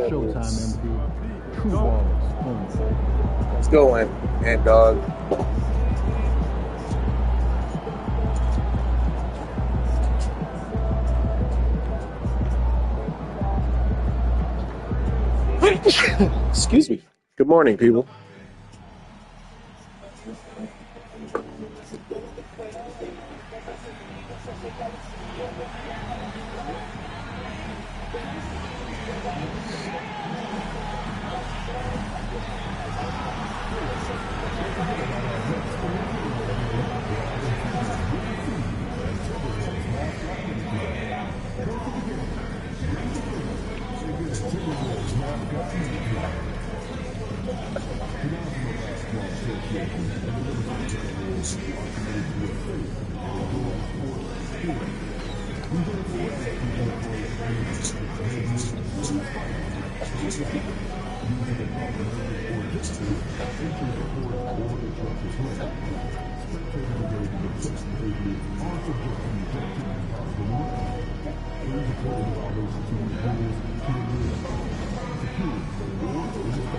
Showtime, MP. True ballers. Let's go, and dog. Excuse me. Good morning, people.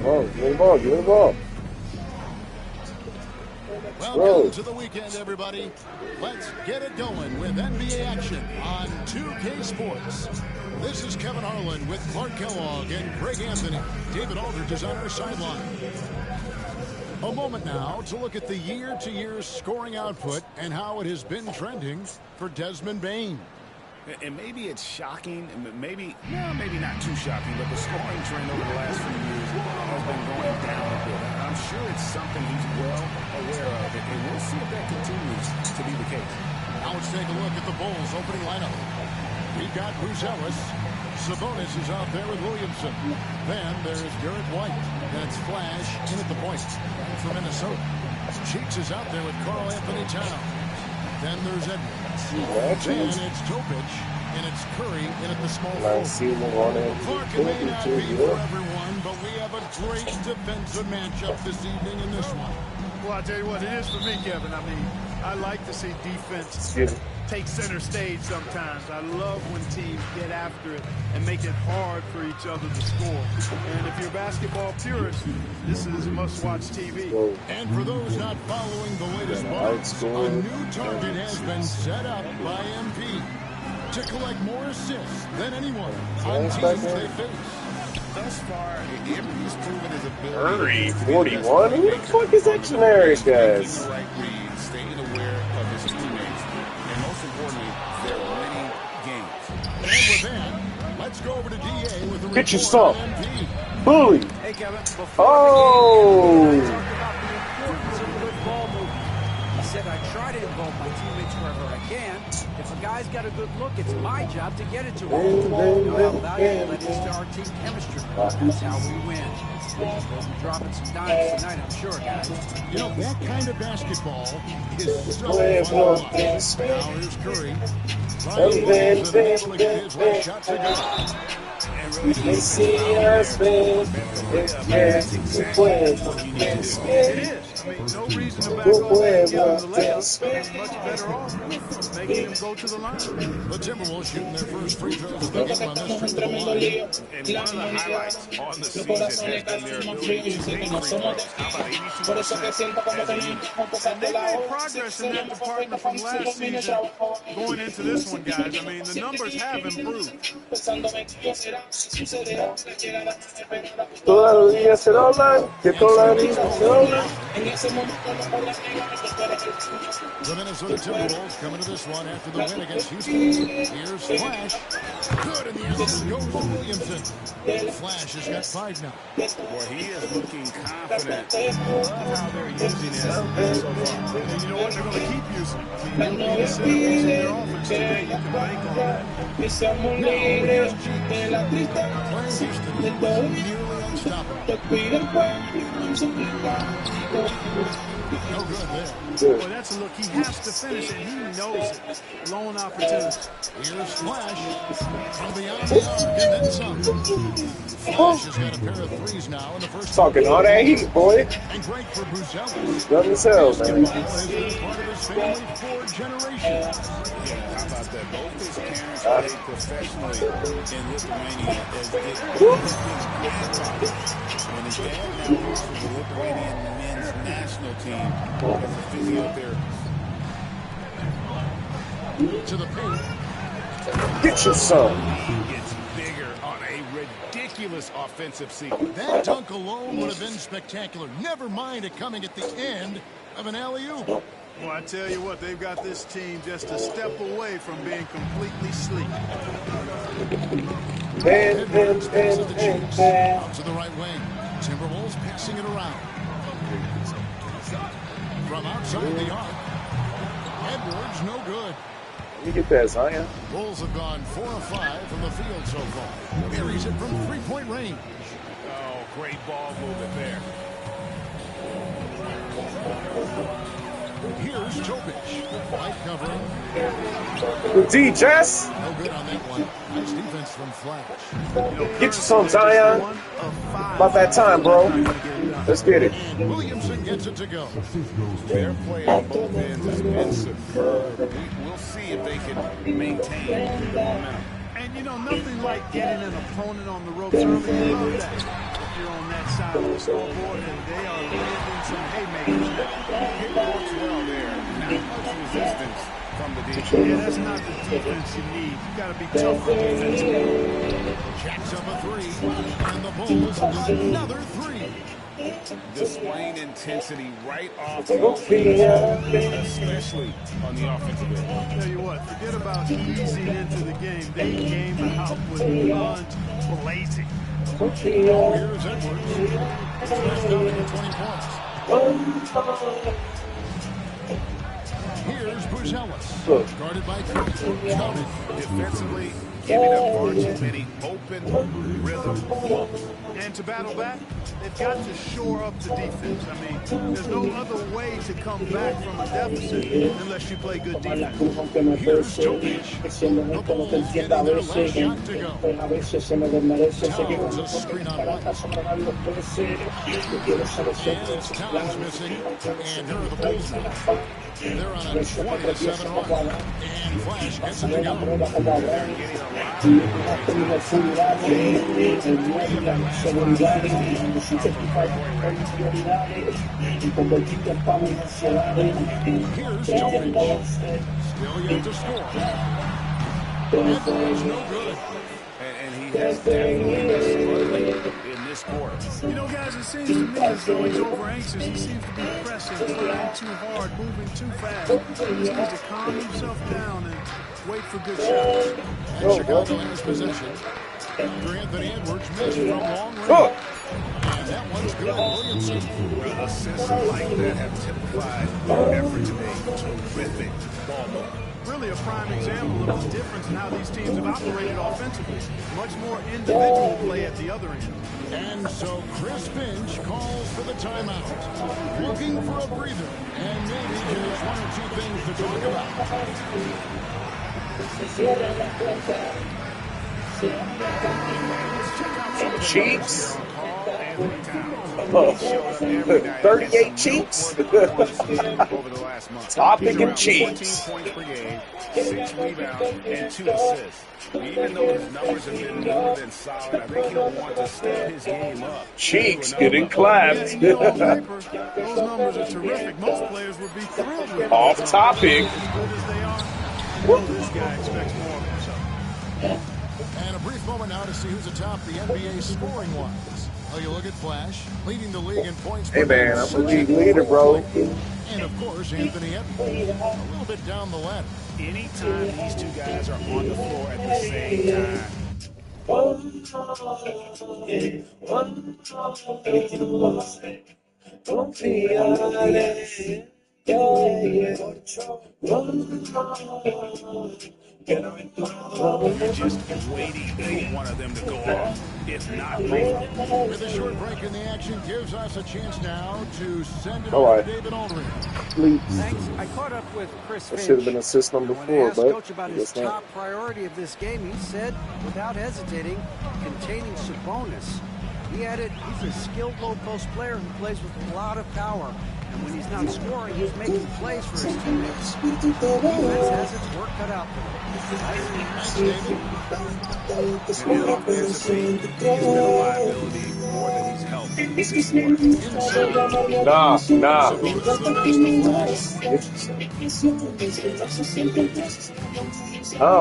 Oh, give me the ball, give me the ball. Welcome to the weekend, everybody. Let's get it going with NBA action on 2K Sports. This is Kevin Harlan with Clark Kellogg and Greg Anthony. David Aldridge is on our sideline. A moment now to look at the year-to-year scoring output and how it has been trending for Desmond Bane. And maybe it's shocking, maybe not too shocking, but the scoring trend over the last few years has been going down a bit. I'm sure it's something he's well aware of, and we'll see if that continues to be the case. Now let's take a look at the Bulls' opening lineup. We've got Bruce Ellis. Sabonis is out there with Williamson. Then there's Derek White. That's Flash in at the point for Minnesota. Cheeks is out there with Karl Anthony Towns. Then there's Edwards. Then it's Topic, and it's Curry in at the small forward. Clark, it may not be for everyone, but we have a great defensive matchup this evening in this one. Well, I'll tell you what, it is for me, Kevin. I mean, I like to see defense take center stage sometimes. I love when teams get after it and make it hard for each other to score. And if you're a basketball purist, this is must-watch TV. And for those not following the latest buzz, a new target has been set up by MP to collect more assists than anyone on teams they face. Thus far, MP's proven his ability. Curry, 41? Who the fuck is that generic, guys? Staying aware of his teammates, and most importantly, they're winning games. And with that, let's go over to DA with the Get your report stuff. on MP. Bully. Hey, Kevin. Oh. He talked about the importance of good ball movement. He said, I try to involve my teammates wherever I can. If a guy's got a good look, it's my job to get it to him. Know how valuable that is to our team chemistry. That's how we win. We'll be dropping some dimes tonight, I'm sure, guys. You know, that kind of basketball is so fun to watch. Now here's Curry. Trying to eventually get his last shot to go. They see us, man. It is. I mean, no reason to back off and give him the layup. He's much better off making him go to the line. The Timberwolves shooting their first free throws of the game on this trip to the line. And one of the highlights on the season has been their ability to make free throws. How about 82%? And they made progress in that department from last season going into this one, guys. I mean, the numbers have improved. Todavía se doblan, que todavía se doblan. The Minnesota Timberwolves coming to this one after the win against Houston. Here's Flash. Good, and the answer goes to Williamson. Flash has got 5 now. Well, he is looking confident. I love how they're using it so far. And you know what? They're going to keep using it. I mean, they'll be using their offense today. You can bank on that. Playing Houston was nearly stop him. No good there. Boy, that's a look. He has to finish, and he knows it. Lone opportunity. Here's Flash from beyond the arc, and then some. Flash has got a pair of threes now in the first. Talking all that heat, boy. And great for Buzelis. Nothing to sell, man. Basketball has been a part of his family for generations. Yeah, how about that? Both his parents played professionally in Lithuania as his grandfather. And his dad now works for the Lithuanian men's national team as a physiotherapist. To the paint. Get your son. He gets bigger on a ridiculous offensive sequence. That dunk alone would have been spectacular. Never mind it coming at the end of an alley-oop. Well, I tell you what, they've got this team just a step away from being completely sleek. Edwards passes the Chiefs out to the right wing. Timberwolves passing it around. From outside the arc. Edwards, no good. You get that, Zion. Bulls have gone 4 of 5 from the field so far. Buries it from three-point range. Oh, great ball movement there. Here's Topic. White covering. Good D, Jess. No good on that one. Nice defense from Flash. Get you some, Zion. About that time, bro. Let's get it. And Williamson gets it to go. Their play on both ends has been superb. We'll see if they can maintain the momentum. And, you know, nothing like getting an opponent on the ropes early. You love that. If you're on that side of the scoreboard and they are landing some haymakers. It works well there. Not much resistance from the defense. Yeah, that's not the defense you need. You got to be tough defensively. Jacks up a three. And the Bulls another three. Displaying intensity right off the especially on the offensive end. I'll tell you what, forget about easing into the game. They came out with guns blazing. Here's Edwards. Flash down to 20 points. Here's Buzelis. Guarded by three. Counted. Defensively, giving up far too many open rhythm. And to battle back, they've got to shore up the defense. I mean, there's no other way to come back from a deficit unless you play good defense. Here's Topic. The Bulls getting their last shot to go. Towns a screen on White. And it's Towns missing. And here are the Bulls now. They're on a 20-7 run. And Flash gets it to go. Here's Topic. Still yet to score. Edwards no good. And he has definitely been struggling in this quarter. You know, guys, it seems to me as though he's over-anxious. He seems to be pressing, trying too hard, moving too fast. He needs to calm himself down and wait for good shots. And Chicago has possession. After Anthony Edwards missed from long range. And that one's good. Williamson. Assists like that have typified their effort today. Terrific ball movement. Really a prime example of the difference in how these teams have operated offensively. Much more individual play at the other end. And so Chris Finch calls for the timeout. Looking for a breather. And maybe just one or two things to talk about. Cheeks. 38 cheeks. Topic and cheeks. 14 points per game, 6 rebounds, and 2 assists. Even though his numbers have been more than solid, I think he'll want to step his game up. Cheeks getting clapped. Yeah, on paper, those numbers are terrific. Most players would be thrilled with Off topic. as good as they are. Well, this guy expects more of himself. And a brief moment now to see who's atop the NBA scoring-wise. Well, you look at Flash, leading the league in points. Hey, man, I'm a league leader, bro. And, of course, Anthony Edwards. A little bit down the ladder. Anytime these two guys are on the floor at the same time. Just waiting for one of them to go off, if not both. With a short break in the action, gives us a chance now to send it over to David Aldridge. Thanks. I caught up with Chris Finch. That should have been assist number 4, when I asked but Coach about his top priority of this game, he said, without hesitating, containing Sabonis. He added, he's a skilled low-post player who plays with a lot of power. And when he's not scoring, he's making plays for his teammates. Defense has its work cut out for them. And offensively, he's been a liability more than he's helped this quarter. Nah,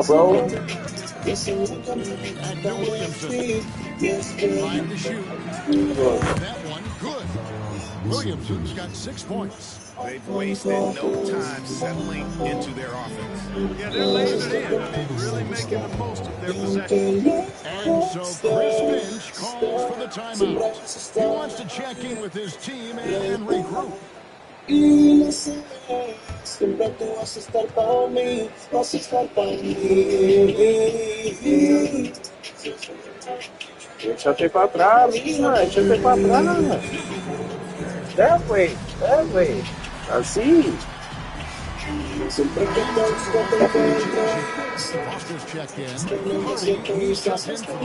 bro. Williamson trying to shoot. That one good. Williamson's got 6 points. They've wasted no time settling into their offense. Yeah, they're laying it in. I mean, really making the most of their possession. And so Chris Finch calls for the timeout. He wants to check in with his team and regroup. Échate para atrás, mija, échate para atrás. That way. Así. Foster's checked in. Hardy, he's checked in for the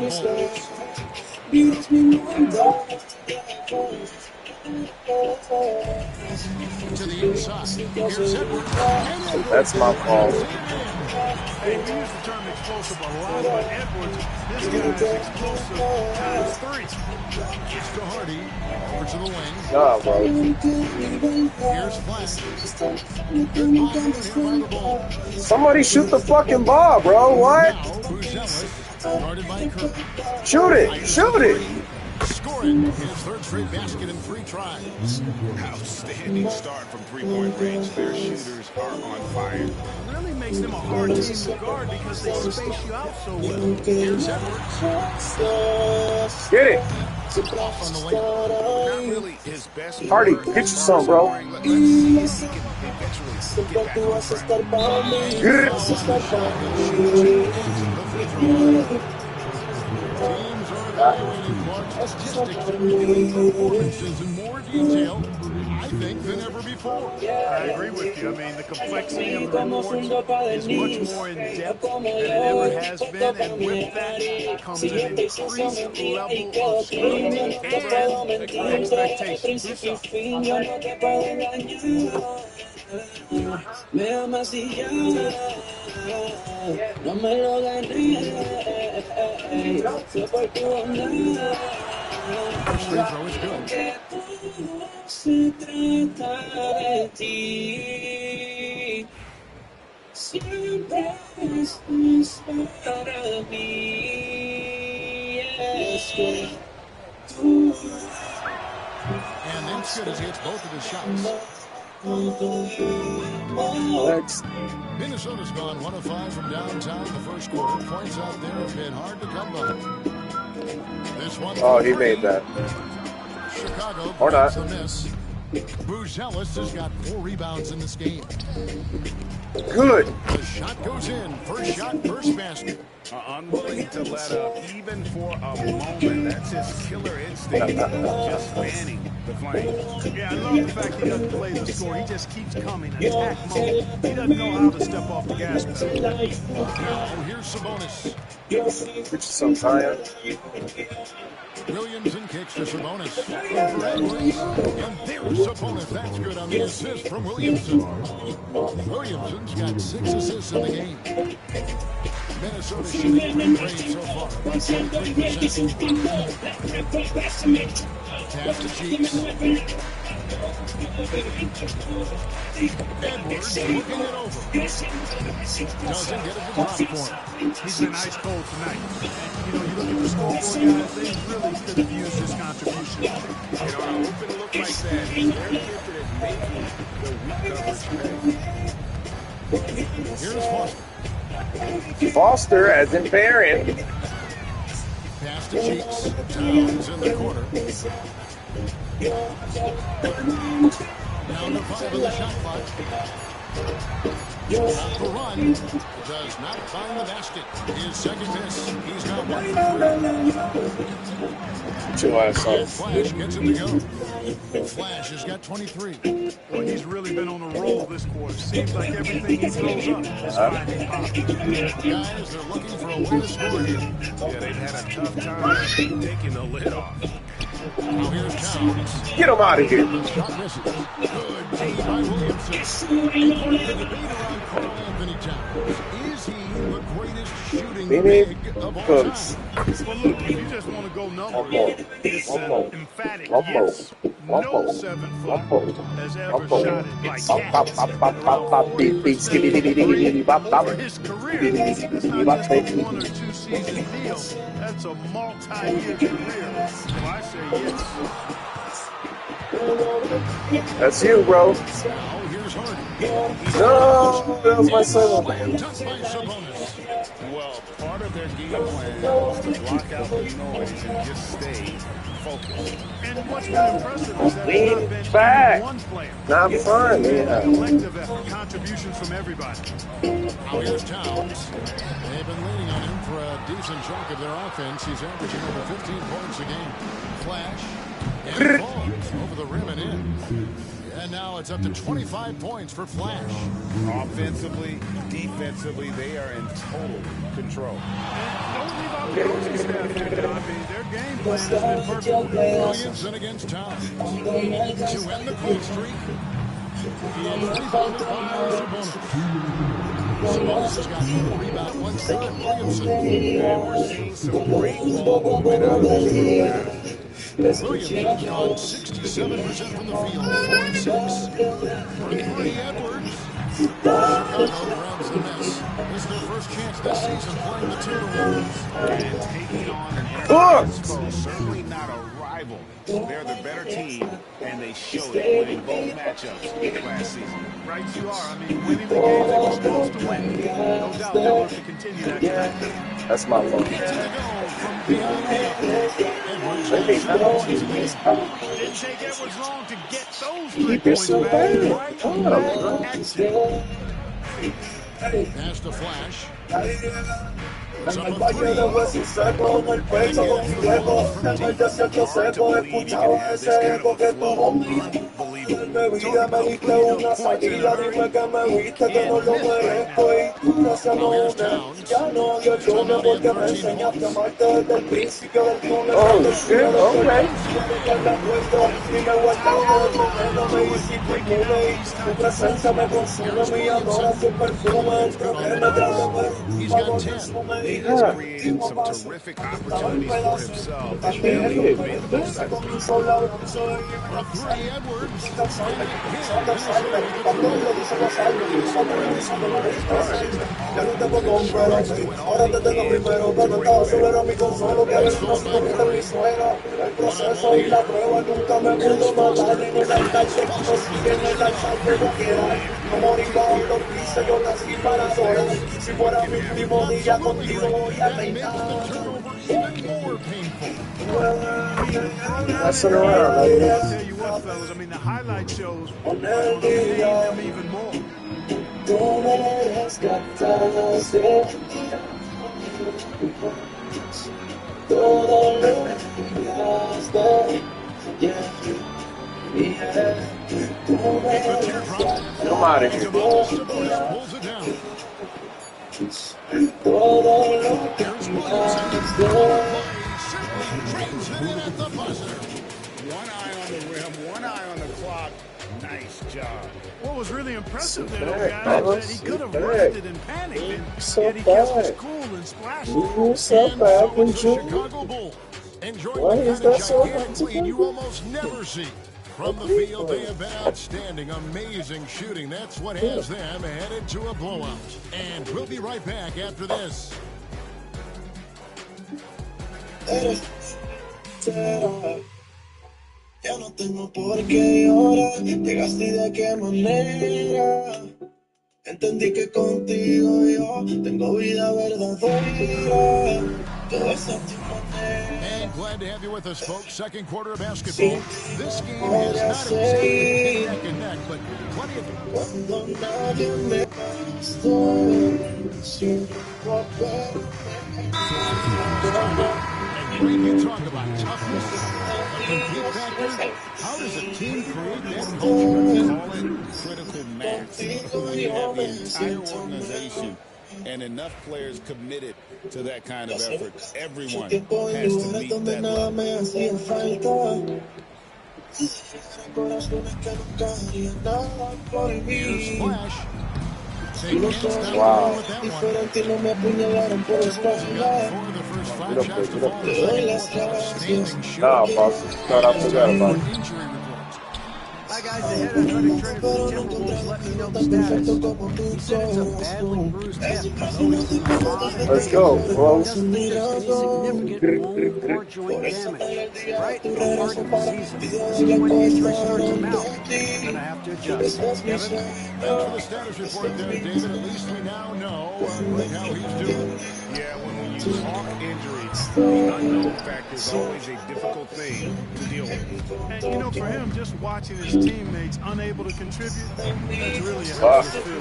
Bulls. To the inside. Here's Edwards. That's my fault. Hey, we use the term explosive a lot, but Edwards, this guy is explosive times 3. It's to Hardy. Over to the wing. Nah, bro. Here's Flash. Somebody shoot the fucking ball, bro. What? Guarded by Kirk. Shoot it. Scoring his 3rd straight basket in 3 tries. Outstanding start from three-point range. Their shooters are on fire. It really makes them a hard team to guard because they space you out so well. Here's Edwards. Get it. Off on the way. Not really his best. Hardy, get you some, bro. Let's see if he can eventually get back on track. Get it. Teams are evaluating Clark's statistics and performances in more detail, I think, than ever before. I agree with you. I mean, the complexity of the reports is much more in depth than it ever has been, and with that comes an increased level of scrutiny and expectations. Me amas y ya no me lo gané. Fue por tu bondad. Que todo se trata de ti. Siempre estás para mí. Es que tú. And then Skittis hits both of his shots. Minnesota's gone 1 of 5 from downtown in the first quarter. Points out there have been hard to come by. This one. Oh, he made that. Chicago Or not. the miss. Buzelis has got 4 rebounds in this game. Good. The shot goes in. First shot, first basket. Unwilling to let up even for a moment. That's his killer instinct. Just manning the flame. Yeah, I love the fact he doesn't play the score. He just keeps coming, attack mode. He doesn't know how to step off the gas pedal. Now here's Sabonis. Get you some, Zion. Williamson kicks to Sabonis. Over Edwards. And there's Sabonis. That's good on the assist from Williamson. Williamson's got 6 assists in the game. Minnesota shooting pretty great so far. About 23%. Tap to Cheeks. Edwards looking it over. Doesn't get it to drop for him. He's been ice cold tonight. And, you look at the scoreboard, guys, they really could have used his contribution. On an open look like that, they're gifted at making the weak coverage pay. Here's Foster. Foster, as in Barron. Pass to Cheeks. Towns in the corner. Down to 5 in the shot clock. Off the run. Does not find the basket. His second miss. He's now 1 for 3. Your ass And off. Flash gets it to go. Flash has got 23. Well, he's really been on a roll this quarter. Seems like everything he throws up is finding pop. Guys, they're looking for a way to score here. Yeah, they've had a tough time taking the lid off. Now here's Towns. Get him out of here. Shot misses. Good D by Williamson. And part of the debate around Karl Anthony Towns. Is he the greatest shooting big of all time? Well, look, if you just want to go numbers, it's an emphatic yes. No 7-foot has ever shot it like that. For his career, that's not just a 1 or 2 season deal. That's a multi-year career. So I say yes. That's you, bro. Now here's Harden. No, that was my son. Slam dunk by Sabonis. Well, part of their game plan was to block out the noise and just stay focused. And what's been impressive is that it's not been back. one player. Not fun, It's been a yeah. collective effort, contributions from everybody. Now here's Towns. They've been leaning on him for a decent chunk of their offense. He's averaging over 15 points a game. Flash. And balls over the rim and in. And now it's up to 25 points for Flash. Offensively, defensively, they are in total control. And don't leave out the coaching staff here, John. I mean, their game plan has been perfect. Williamson against Towns. To end the cold streak. He is rebounded by Sabonis. Sabonis has got 4 rebounds, 1 shot. Williamson. And we're seeing some great ball movement out of this group. Williamson's gone 67% from the field, 4 and 6. For 3 Edwards. Chicago grabs the miss. This is their first chance this season playing the Timberwolves. And taking on an Edwards foe, certainly not a rival. They're the better team, and they showed it winning both matchups last season. Right you are. I mean, winning the games they were supposed to win. No doubt they'll look to continue that tonight. That's my fault. Gets it to go from behind the arc. Edwards has 4 points a game. Didn't take Edwards long to get those 3 points back. Right back action. Pass to Flash. Puts up a 3. Hard to believe you can have this kind of a flow. Unbelievable. Vida me diste una salida, dime que me viste, que no lo merezco y tú gracias no me. Ya no había opciones porque me enseñaste a amarte desde el principio del túnel. Oh, shit, okay. Y me guardaba el momento, me hiciste inmune y tu presencia me consume, mi adoración perfume, entre que me trata pero He's got 10. He has created some terrific opportunities for himself. And really made the most out of it. For 3 Edwards. Ya no tengo nombre, ahora te tengo primero, cuando estaba solo era mi consuelo, que a veces no se convierte en mi suegra. El proceso y la prueba nunca me pudo matar, en el altar se consigue, en el altar puedo quedar. No morí bajo los pisos, yo nací para adorar. Si fuera mi último día contigo voy a reinar. Messing around, I'll like tell you what, fellas, I mean, the highlight shows made them even more. Tú me rescataste, todo lo enviaste, yeah. Tú me rescataste, Come out of here. Pulls it down. todo lo que enviaste. Trains it in at the buzzer. 1 eye on the rim, 1 eye on the clock. Nice job. What was really impressive there, Back, guys, fellas. that he could have Back. rested and panicked, and So yet he kept his bad. cool and splashed. You so And bad, so would it's the you? Chicago Bulls. Enjoying Why the is kind of that so hard gigantic to lead do? you almost never see. From the field, they have been outstanding, amazing shooting. That's what has them headed to a blowout. And we'll be right back after this. Ya no tengo por qué llorar, llegaste y de qué manera. Entendí que contigo yo tengo vida verdadera. Todo es a tu manera. And Glad to have you with us, folks. Second quarter of basketball. This game has not exactly been neck and neck, but plenty of... Cuando nadie me bastó, sin romper. And Greg, you talk about toughness, a complete factor. How does a team create that culture? Call it critical mass. When you have the entire organization and enough players committed to that kind of effort, everyone has to meet that level. Here's Flash. They can't stop Wow. with that one. Timberwolves have gotten 4 of the first 5 shots to fall in the second quarter. Outstanding shooting. Nah, boss. Thought I forgot about it. Injury report. Hi, guys. The head athletic trainer for the Timberwolves let me know the status. He said it's a badly bruised hip, though he's in a lot of Let's pain. go, bro. Doesn't think there's any significant bone or joint damage. Right? A part of the season. See, when injury starts to mount, we're going to have to adjust. Kevin? Thanks for the status report there, David. At least we now know how he's doing. Yeah, when you talk injuries, the unknown factor is always a difficult thing to deal with. And, you know, for him, just watching his teammates unable to contribute, that's really a hell of a feel.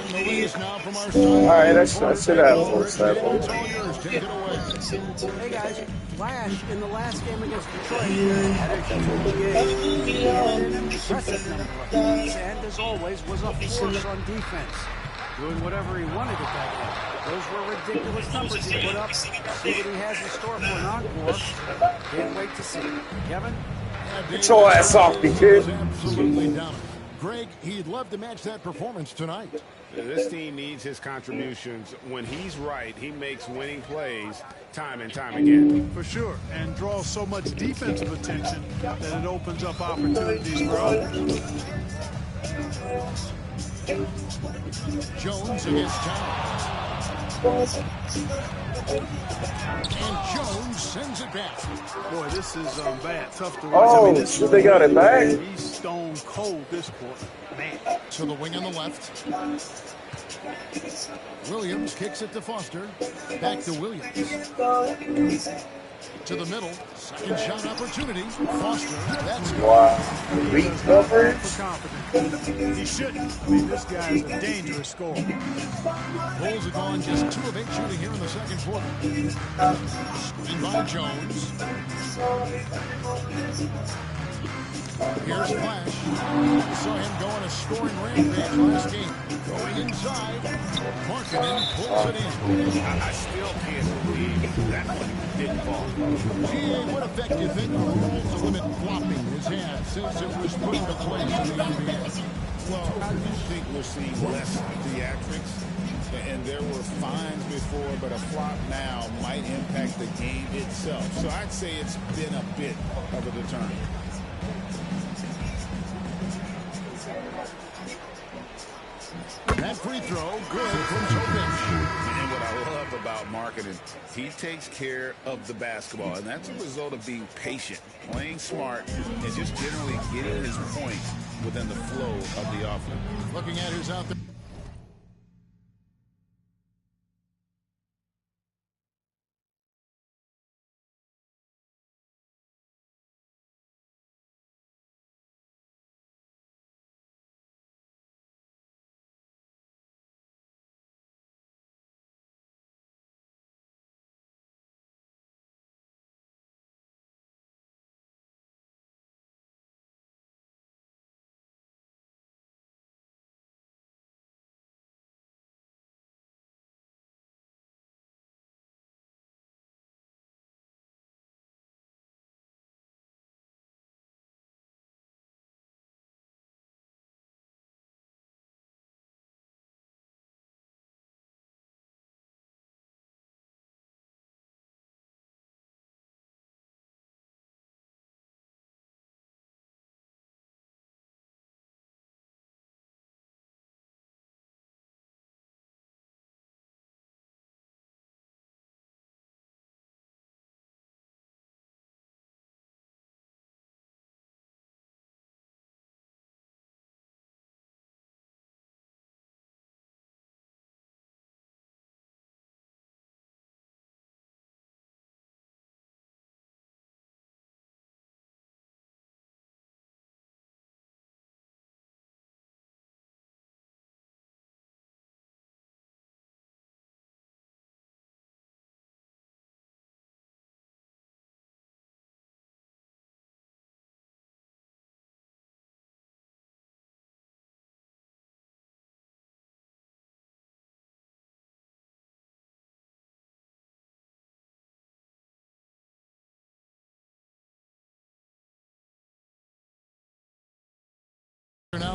The latest now from our All right, that's it out for us, It's all yours. Take it away. Hey, guys. Flash, in the last game against Detroit, had a huge game. He had an impressive number of points, and as always, was a force on defense. Doing whatever he wanted at that point. Those were ridiculous numbers he put up. See what he has in store for an encore. Can't wait to see it. Kevin? Get your ass off me, kid. Absolutely dominant. Greg, he'd love to match that performance tonight. This team needs his contributions. When he's right, he makes winning plays time and time again. For sure, and draws so much defensive attention that it opens up opportunities for others. Jones against Towns. And Jones sends it back. Boy, this is bad. Tough to watch. Oh, I mean, this shit, they got it back? He's stone cold this quarter. Man. To the wing on the left. Williams kicks it to Foster. Back to Williams. To the middle. Second shot opportunity. Foster. That's good. Wow. Beat coverage. Confident. He shouldn't. I mean, this guy's a dangerous scorer. Bulls have gone just 2 of 8 shooting here in the second quarter. Screen by Jones. Here's Flash. We saw him go on a scoring rampage last game. Going inside. Markkanen pulls it in. I still can't believe that one didn't fall. Gee, what effect do you think the rules to limit flopping has had since it was put into place in the NBA? Well, I do think we're seeing less theatrics, and there were fines before, but a flop now might impact the game itself. So I'd say it's been a bit of a deterrent. That free throw, good from Jokic. And what I love about Markkanen, he takes care of the basketball, and that's a result of being patient, playing smart, and just generally getting his point within the flow of the offense. Looking at who's out there.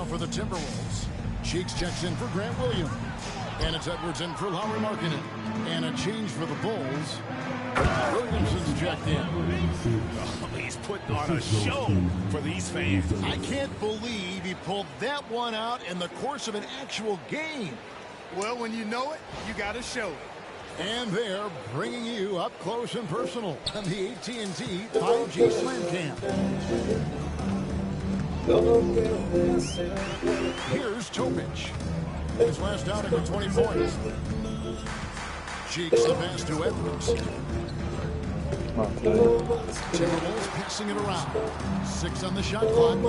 for the Timberwolves, Cheeks checks in for Grant Williams. And it's Edwards in for Lauri Markkanen. And a change for the Bulls. Williamson's checked in. Oh, he's putting on a show for these fans. I can't believe he pulled that one out in the course of an actual game. Well, when you know it, you got to show it. And they're bringing you up close and personal on the AT&T 5G Slam Cam. Here's Topic. His last outing with 20 points. Cheeks the pass to Edwards. Timberwolves passing it around. 6 on the shot clock. And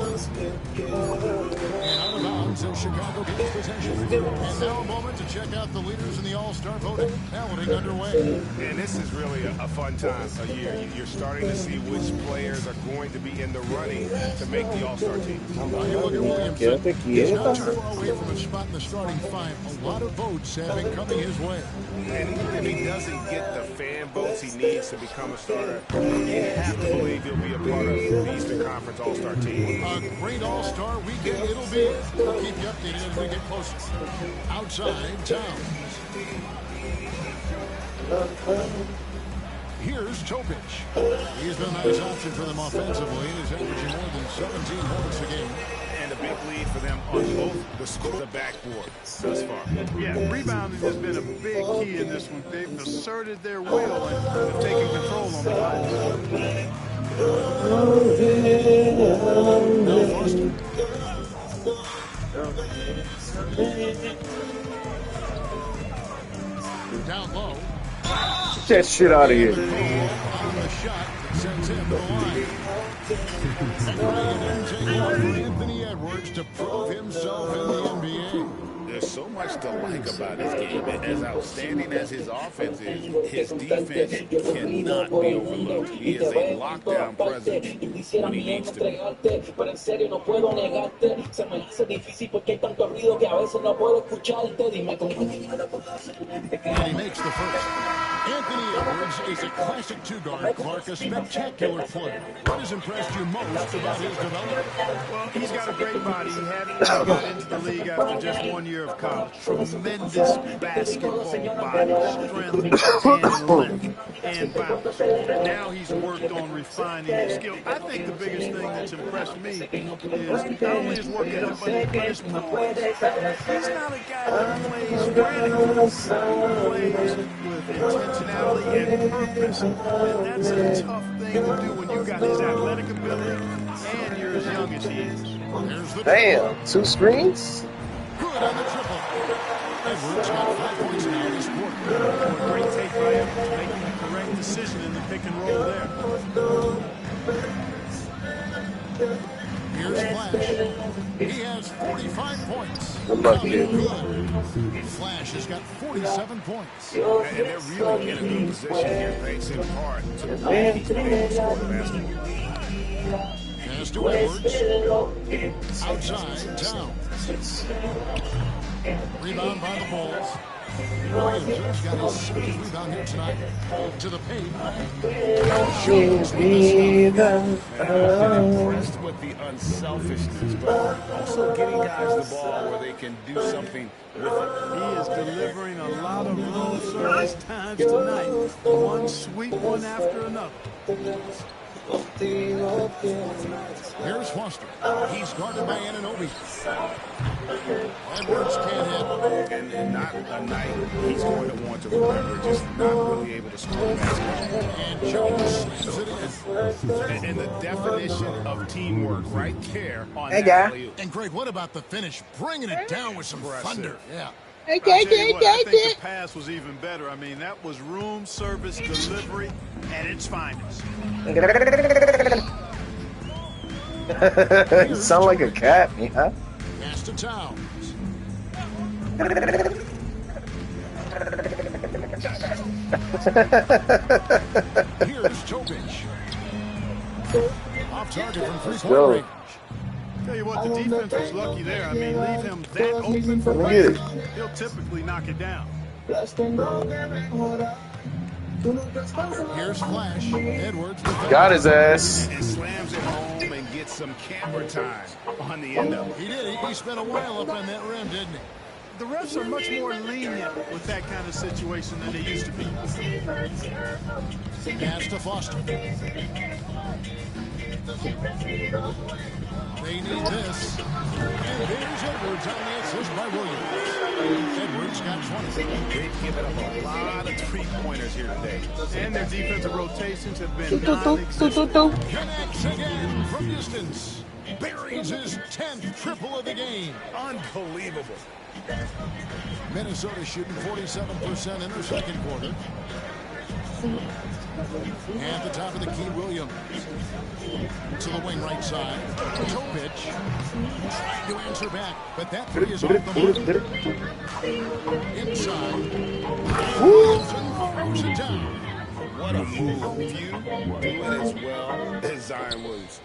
out of bounds as Chicago gains possession. And now a moment to check out the leaders in the All-Star voting. Balloting underway. And this is really a fun time of year. You're starting to see which players are going to be in the running to make the All-Star team. Now you look at Williamson. He's not too far away from a spot in the starting 5. A lot of votes have been coming his way. And even if he doesn't get the fan votes he needs to become a starter, you have to believe he'll be a part of the Eastern Conference All-Star team. A great All-Star weekend it'll be. We'll keep you updated as we get closer. Outside Towns. Here's Topic. He's been a nice option for them offensively. He's averaging more than 17 points a game. And a big lead for them on both the backboard thus far. Yeah, rebounding has been a big key in this one. They've asserted their will and have taken control on the line. Now Foster. Down low. Get that shit out of here. On the shot that sends him to the line. Anthony Edwards to prove himself in the NBA. There's so much to like about his game. As outstanding as his offense is, his defense cannot be overlooked. He is a lockdown presence when he needs to be. And he makes the first. Anthony Edwards is a classic two-guard. Clark, a spectacular player. What has impressed you most about his development? Well, he's got a great body. He hadn't got into the league after just 1 year of college. Tremendous basketball body, strength, and length, and bounce. Now he's worked on refining his skill. I think the biggest thing that's impressed me is not only his work ethic, but his poise. He's not a guy that plays frantically. He plays with intentionality and purpose. And that's a tough thing to do when you've got his athletic ability and you're as young as he is. Damn, 2 screens? Good on the triple. Edwards got 5 points now this quarter. Great take by Edwards, making the correct decision in the pick and roll there. Here's Flash. He has 45 points. Good luck, kid. Flash has got 47 points. And they're really in a good position here, thanks in part to the way he's been able to score the basketball. Pass to Edwards. Outside Towns. Rebound by the Bulls. Williams got his 7th rebound here tonight. To the paint. I'm impressed with the unselfishness, but also getting guys the ball where they can do something with it. He is delivering a lot of room service times tonight. One sweet one after another. Here's Foster. He's guarded by Anunoby. Edwards can't hit. And not a night he's going to want to remember, just not really able to score the basketball. And Jones slams it in. And the definition of teamwork right there on Hey, that guy. alley-oop. And Greg, what about the finish? Bringing it down with some thunder. Yeah. I tell you what, I think the pass was even better. I mean, that was room service delivery at its finest. You sound like a cat, yeah? Pass to Towns. Here's Topic. Off target from three-point range. Tell you what, the defense was lucky there. I mean, leave him that open for Get it. he'll typically knock it down. Here's Flash. Edwards. Got his ass. And slams it home and gets some camera time on the end of it. He did. He spent a while up on that rim, didn't he? The refs are much more lenient with that kind of situation than they used to be. Pass to Foster. They need this. And there's Edwards on the assist by Williams. Edwards got 20. They've given up a lot of three-pointers here today. And their defensive rotations have been non-existent. Connects again from distance. Buries his 10th triple of the game. Unbelievable. Minnesota shooting 47% in their second quarter. At the top of the key, Williams. To the wing right side. Topic trying to answer back, but that three is off the mark. Inside. Williamson throws it down. What a move. Few do it as well as Zion Williams.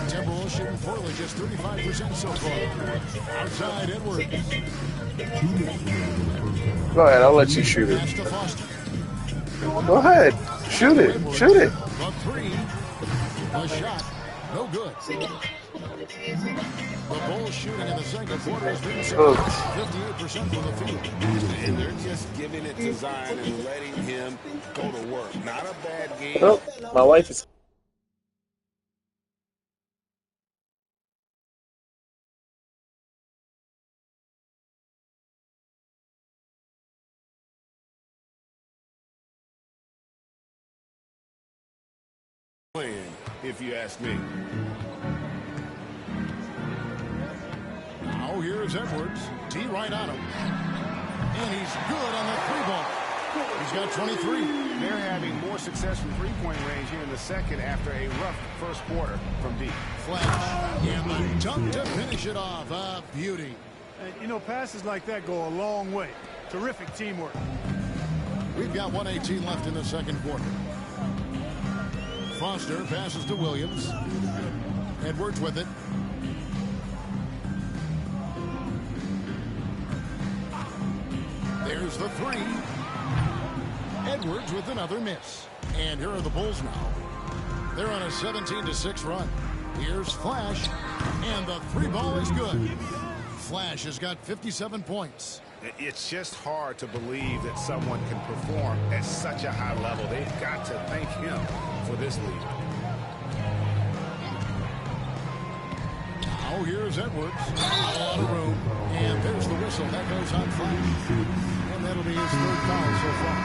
Timberwolves shooting poorly, just 35% so far. Outside, Edwards. Go ahead, I'll let you shoot it. Pass to Foster. Go ahead. Shoot it. Shoot it. The three. The shot. No good. The Bulls shooting in the second quarter has been 58% from the field. And they're just giving it to Zion and letting him go to work. Not a bad game. Oh, my wife is... If you ask me. Now here's Edwards. T right on him. And he's good on the three ball. He's got 23. They're having more success from three-point range here in the second after a rough first quarter from deep. Flash. And the dunk to finish it off. A beauty. And, you know, passes like that go a long way. Terrific teamwork. We've got 1:18 left in the second quarter. Foster passes to Williams. Edwards with it. There's the three. Edwards with another miss. And here are the Bulls now. They're on a 17-6 run. Here's Flash. And the three ball is good. Flash has got 57 points. It's just hard to believe that someone can perform at such a high level. They've got to thank him for this lead. Now here's Edwards. A lot of room. And there's the whistle. That goes on Flash. And that'll be his third foul so far.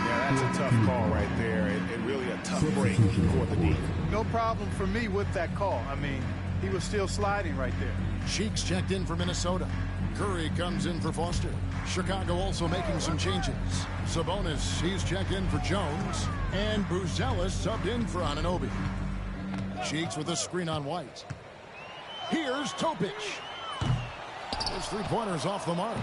Yeah, that's a tough call right there. And really a tough break for the D. No problem for me with that call. I mean, he was still sliding right there. Cheeks checked in for Minnesota. Curry comes in for Foster. Chicago also making some changes. Sabonis, he's checked in for Jones. And Buzelis subbed in for Anunoby. Cheeks with a screen on White. Here's Topic. Those three-pointers off the mark.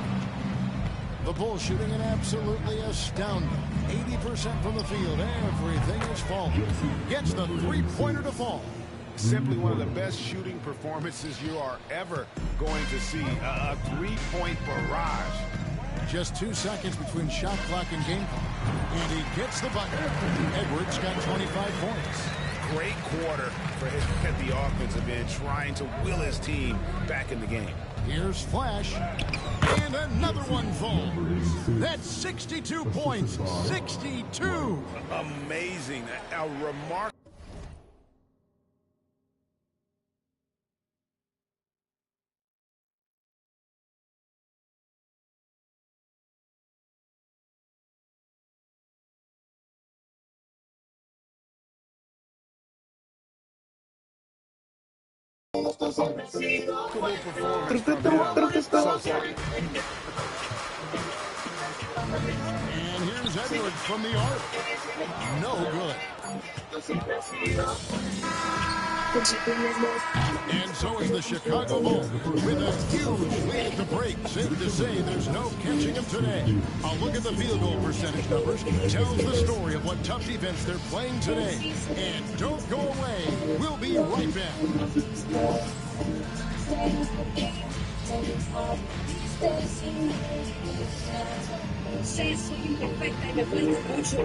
The Bulls shooting an absolutely astounding 80% from the field. Everything is falling. Gets the three-pointer to fall. Simply one of the best shooting performances you are ever going to see. A three-point barrage. Just 2 seconds between shot clock and game clock. And he gets the bucket. Edwards got 25 points. Great quarter for him at the offensive end, trying to will his team back in the game. Here's Flash. And another one falls. That's 62 points. 62. Amazing. A remarkable. Performance from him. So sorry. And here's Edwards from the arc. No good. And so is the Chicago Bulls with a huge lead at the break. Safe to say there's no catching them today. A look at the field goal percentage numbers tells the story of what tough defense they're playing today. And don't go away. We'll be right back. Sé, soy imperfecta y me falta mucho.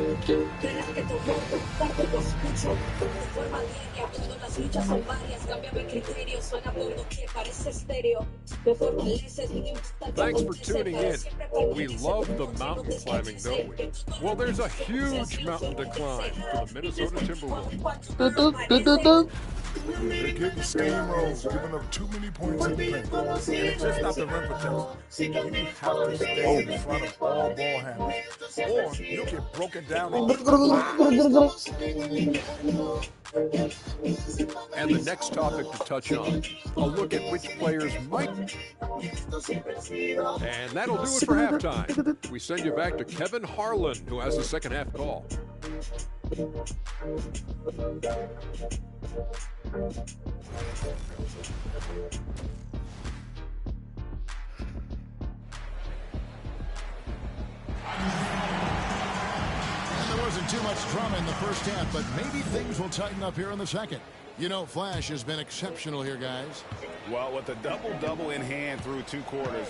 Te respeto poco, tampoco escucho. De forma diaria, cuando las luchas son varias, cambia mi criterio. Suena por doquier, parece estéreo. Me fortaleces, no importa. Thanks for tuning in. We love the mountain climbing, don't we? Well, there's a huge mountain to climb for the Minnesota Timberwolves. They're getting steamrolled, giving up too many points in the paint. And it's just not the rim protection. You have to stay in front of all ball handlers, or you'll get broken down. And the next topic to touch on, a look at which players might. And that'll do it for halftime. We send you back to Kevin Harlan, who has the second half call. There wasn't too much drama in the first half, but maybe things will tighten up here in the second. You know, Flash has been exceptional here, guys. Well, with a double-double in hand through 2 quarters,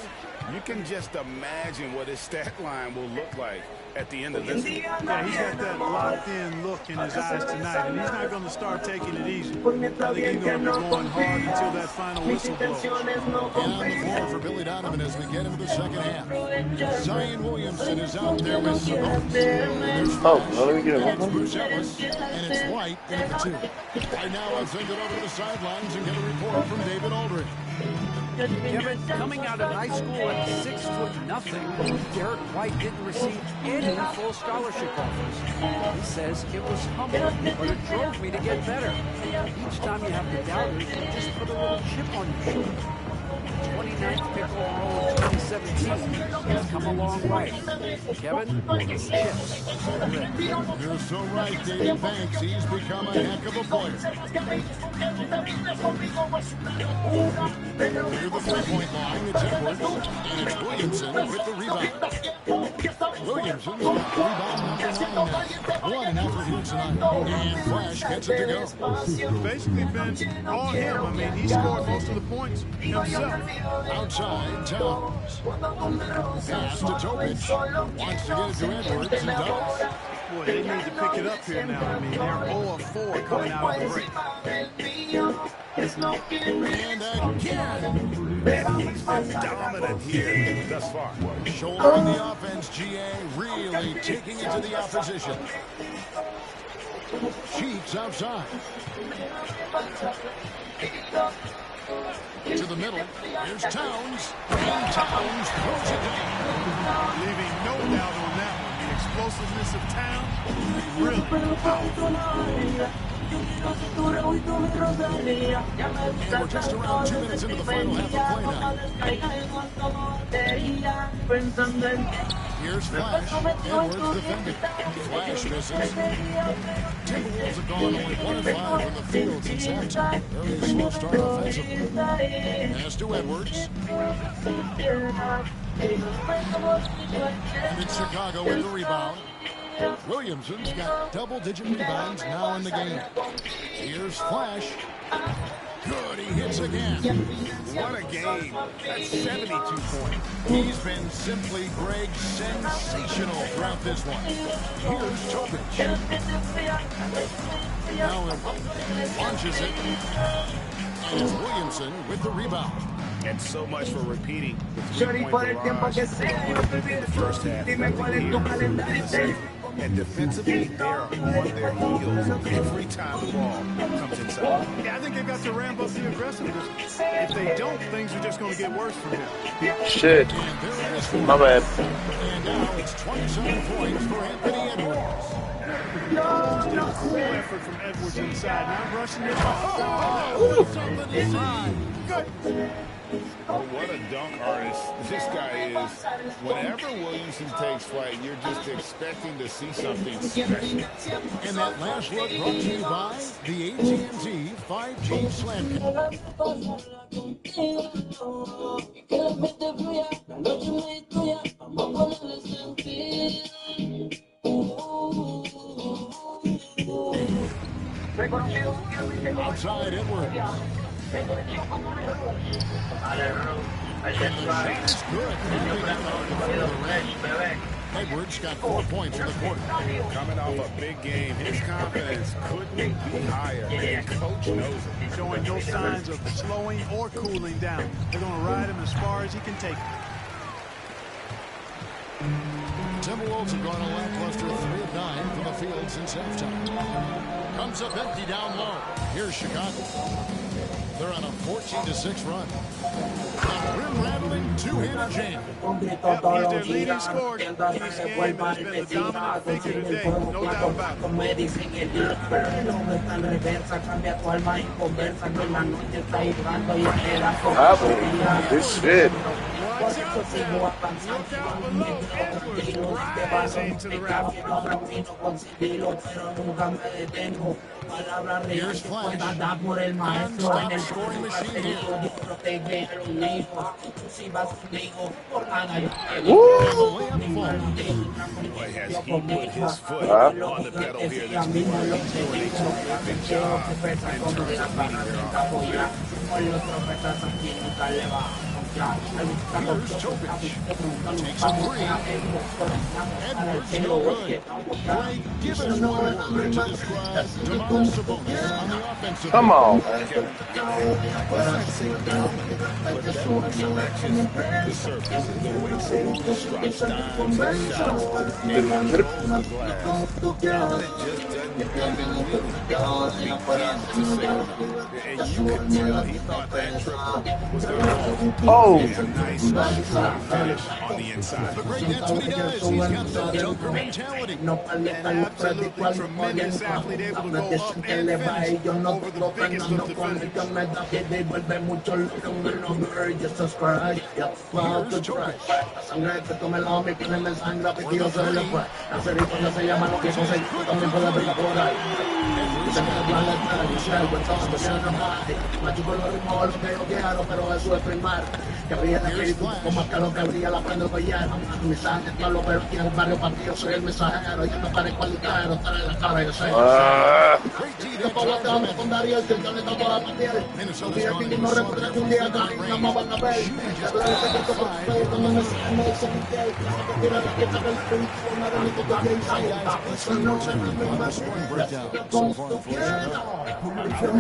you can just imagine what his stat line will look like at the end of this one. Yeah, he's got that locked-in look in his eyes tonight, and he's not going to start taking it easy. I think he's going to be going hard until that final whistle blows. And on the floor for Billy Donovan as we get into the second half. Zion Williamson is out there with Sabonis. Let me get It's Bruce Ellis, and it's White in at the 2. Right now, I'll send it over to the sidelines and get a report from David Aldridge. Kevin, coming out of high school at 6'0", Derek White didn't receive any full scholarship offers. He says it was humble, but it drove me to get better. Each time you have the doubters, you just put a little chip on your shoulder. 29th pick overall in 2017. He's come a long way. Kevin, chips. You're so right, David Banks. He's become a heck of a player. Near the three-point line, it's Edwards, and it's Williamson with the rebound. Williamson's got rebound number 9 now. 1 after here tonight. And Flash gets it to go. Basically been all him. I mean, he scored most of the points himself. Outside, Towns. Pass to Topic. Wants to get it to Edwards and does. Boy, they need to pick it up here now. I mean, they're 0 of 4 coming out of the break. And again. He's been dominant here thus far. Shouldering the offense, GA really taking it to the opposition. Cheeks outside. To the middle. Here's Towns. And Towns throws it down. Leaving no doubt on that one. The explosiveness of Towns, really powerful. And we're just around 2 minutes into the final half of play now. Here's Flash. Edwards defending. Flash misses. Timberwolves have gone only 1 of 5 from the field since halftime. Very slow start offensively. Pass to Edwards. And it's Chicago with the rebound. Williamson's got double-digit rebounds now in the game. Here's Flash. Good, he hits again. What a game. That's 72 points. He's been simply, Greg, sensational throughout this one. Here's Topic. Now he launches it. And it's Williamson with the rebound. And so much for repeating the 3-point barrage in the first half. And defensively, they're on their heels every time the ball comes inside. Yeah, I think they've got to ramp up the aggressiveness. If they don't, things are just going to get worse from here. Shit. My bad. And now it's 27 points for Anthony Edwards. Just a cool effort from Edwards inside. Not rushing it. Oh, something inside. Good. What a dunk artist this guy is. Whenever Williamson takes flight, you're just expecting to see something special. And that last look brought to you by the AT&T 5G Slam. Outside Edwards. That's good. Edwards got 4 points in the quarter. Coming off a big game, his confidence couldn't be higher, and Coach knows it. Showing no signs of slowing or cooling down. They're going to ride him as far as he can take him. Timberwolves have gone a lackluster 3 of 9 from the field since halftime. Comes up empty down low. Here's Chicago. They're on a 14-6 run. A rim-rattling two-handed jam. He's their leading scorer in this game and has been the dominant figure today. No doubt about it. This shit. Watch out now. Look out below. Edwards rising to the rafters. Here's Flash. Non-stop scoring machine here. Woo! Boy, has he put his foot on the pedal here this quarter. He's doing a terrific job in terms of leading their offense. Here's Topic. Takes a three. Edwards no good. Greg, give us one word to describe Domantas Sabonis on the offensive. Come on. But that selection, the surface, the way Sabonis strikes dimes and shots, and controls the glass. It just doesn't and you can tell he thought that triple was going to go. Oh. A nice strong finish on the inside. But Greg, that's what he does. He's got the Joker mentality. An absolutely tremendous athlete, able to go up and finish over the biggest of defenders.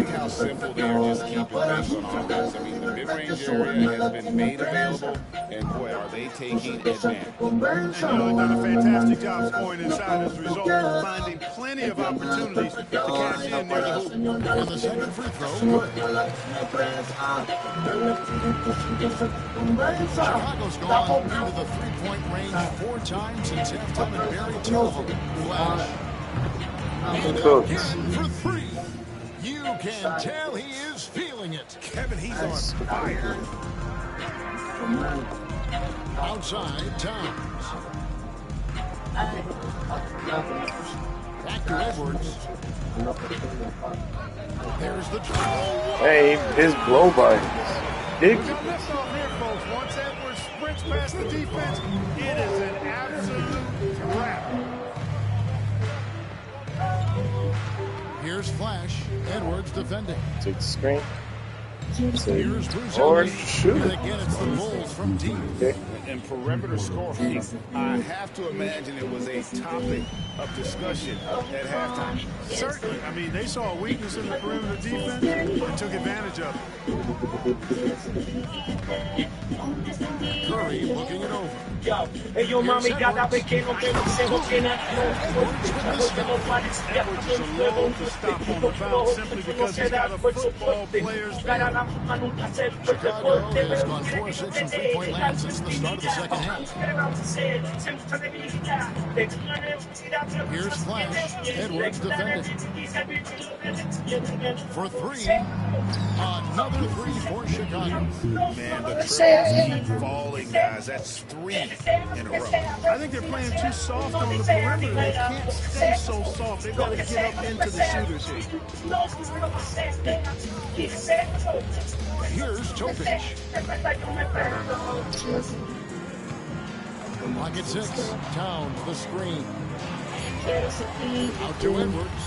How simple they are just keeping pace on offense. I mean, the mid-range area has been made available, and boy, are they taking advantage. They've really done a fantastic job scoring inside as a result, finding plenty of opportunities to cash in near the hoop. And the second free throw, good. Chicago's gone into the three-point range 4 times since halftime and buried 2 of them. Flash. And again for 3. You can tell he is feeling it. Kevin, he's on fire. Outside, Towns. Back to Edwards. There's the draw. Hey, his blow by is big. Don't lift off here, folks. Once Edwards sprints past the defense, it is an absolute wrap. Here's Flash. Edwards defending. Take the screen. Here's Bruce Or Ellis. shoot. And again, it's the Bulls from deep. Okay. And perimeter scoring, I have to imagine it was a topic of discussion at halftime. Certainly. I mean, they saw a weakness in the perimeter defense and took advantage of it. Curry looking it over. Edwards is alone to stop on the bounce simply because he's got a football player's Chicago has gone 4-6 from three-point land since the start of the second half. Here's Flash. Edwards defending. For 3. Another 3 for Chicago. Man, the triples keep falling, guys. That's 3 in a row. I think they're playing too soft on the perimeter. They can't stay so soft. They've got to get up into the shooters here. Here's Topic. Pocket 6. Towns the screen. Out to Edwards.